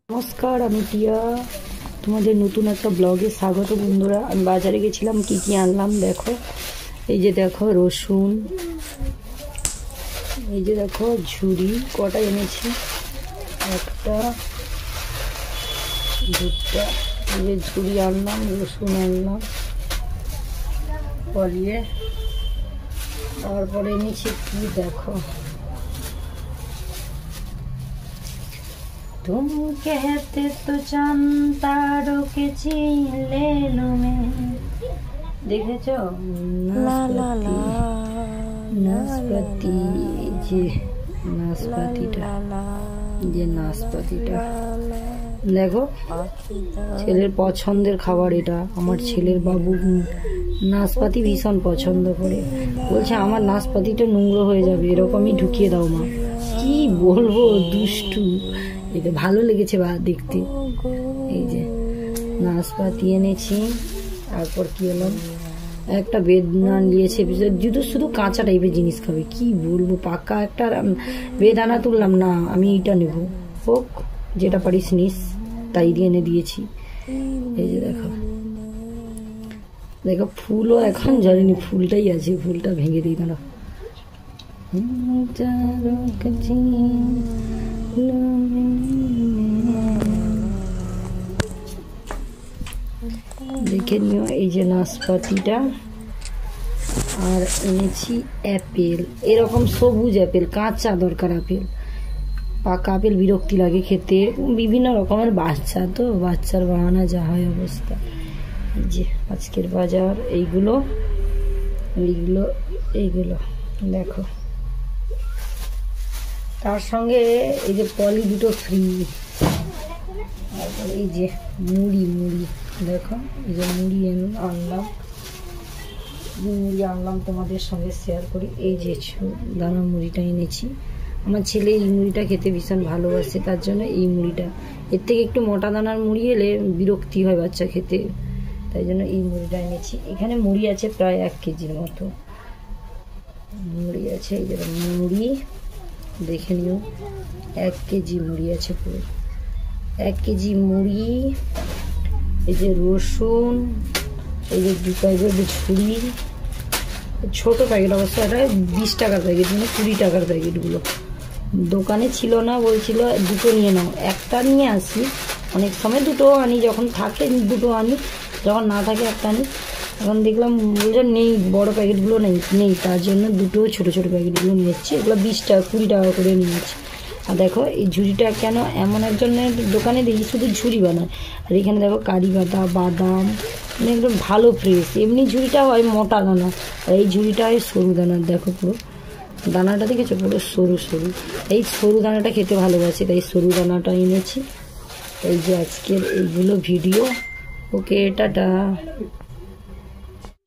নমস্কার, আমি টিয়া। তোমাদের নতুন একটা ব্লগে স্বাগত বন্ধুরা। আমি বাজারে গেছিলাম, কি কি আনলাম দেখো। এই যে দেখো রসুন, এই যে দেখো ঝুড়ি কটা এনেছি, একটা দুটা। এই যে ঝুড়ি আনলাম, রসুন আনলাম পরিয়ে। তারপরে এনেছি কি দেখো, तुम कहते तो चांद तारों के छीले लो में, দেখেছ নাশপাতি, যে নাশপাতিটা, যে নাশপাতিটা দেখো, ছেলের পছন্দের খাবার এটা। আমার ছেলের বাবু নাশপাতি ভীষণ পছন্দ করে, বলছে আমার নাশপাতিটা নোংরা হয়ে যাবে, এরকমই ঢুকিয়ে দাও মা। কি বলবো, দুষ্টু। এটা ভালো লেগেছে বা দেখতে। এই যে নাশপাতি এনেছি। তারপর কি হলো, একটা বেদানা নিয়েছে, যদি শুধু কাঁচা টাইপের জিনিস খাবে, কি বলবো। পাকা একটা বেদানা তুললাম না, আমি এইটা নেব, হোক যেটা পারিস নিস, তাই দিয়ে এনে দিয়েছি। এই যে দেখো দেখো, ফুলও এখন জানিনি ফুলটাই আছে, ফুলটা ভেঙে দিই দাঁড়া। দেখে নিও, এই যে নাশপাতিটা। আর এনেছি অ্যাপেল, এরকম সবুজ অ্যাপেল, কাঁচা দরকার আপেল। পাকা আপেল বিরক্তি লাগে খেতে, বিভিন্ন রকমের বাচ্চা তো, বাচ্চার বাহানা যা হয় অবস্থা। এই যে আজকের বাজার এইগুলো এইগুলো এইগুলো দেখো। তার সঙ্গে এই যে পলি দুটো ফ্রি। তারপরে এই যে মুড়ি দেখো, এই যে মুড়ি আনলাম তোমাদের সঙ্গে শেয়ার করি। এই যে দানা মুড়িটা এনেছি, আমার ছেলে এই মুড়িটা খেতে ভীষণ ভালোবাসে, তার জন্য এই মুড়িটা। এর থেকে একটু মোটা দানার মুড়ি এলে বিরক্তি হয় বাচ্চা খেতে, তাই জন্য এই মুড়িটা এনেছি। এখানে মুড়ি আছে প্রায় 1 কেজির মতো মুড়ি আছে। এই যে মুড়ি দেখে নিও, 1 কেজি মুড়ি আছে, পুরো 1 কেজি মুড়ি। এই যে রসুন, এই যে 2 প্যাকেট ঝুড়ি, ছোট প্যাকেট অবশ্য, এটা 20 টাকার প্যাকেট, মানে 20 টাকার প্যাকেটগুলো। দোকানে ছিল না, বলছিল দুটো নিয়ে নাও, একটা নিয়ে আসি। অনেক সময় দুটো আনি, যখন থাকে দুটো আনি, যখন না থাকে একটা আনি। এখন দেখলাম বলছে নেই, বড় প্যাকেটগুলো নেই, তার জন্য দুটো ছোট ছোট প্যাকেটগুলো নিয়ে এসেছি। এগুলো 20 টাকা 20 টাকা করে নিয়েছি। আর দেখো এই ঝুড়িটা কেন, এমন একজনের দোকানে দেখি শুধু ঝুড়ি বানায়, আর এখানে দেখো কারি পাতা, বাদাম, মানে একদম ভালো ফ্রেশ। এমনি ঝুড়িটা হয় মোটা দানা, আর এই ঝুড়িটা হয় সরু দানার। দেখো পুরো দানাটা দেখেছো, পুরো সরু সরু। এই সরু দানাটা খেতে ভালোবাসি, তাই সরু দানাটা এনেছি। এই যে আজকের এইগুলো ভিডিও। ওকে, টাটা।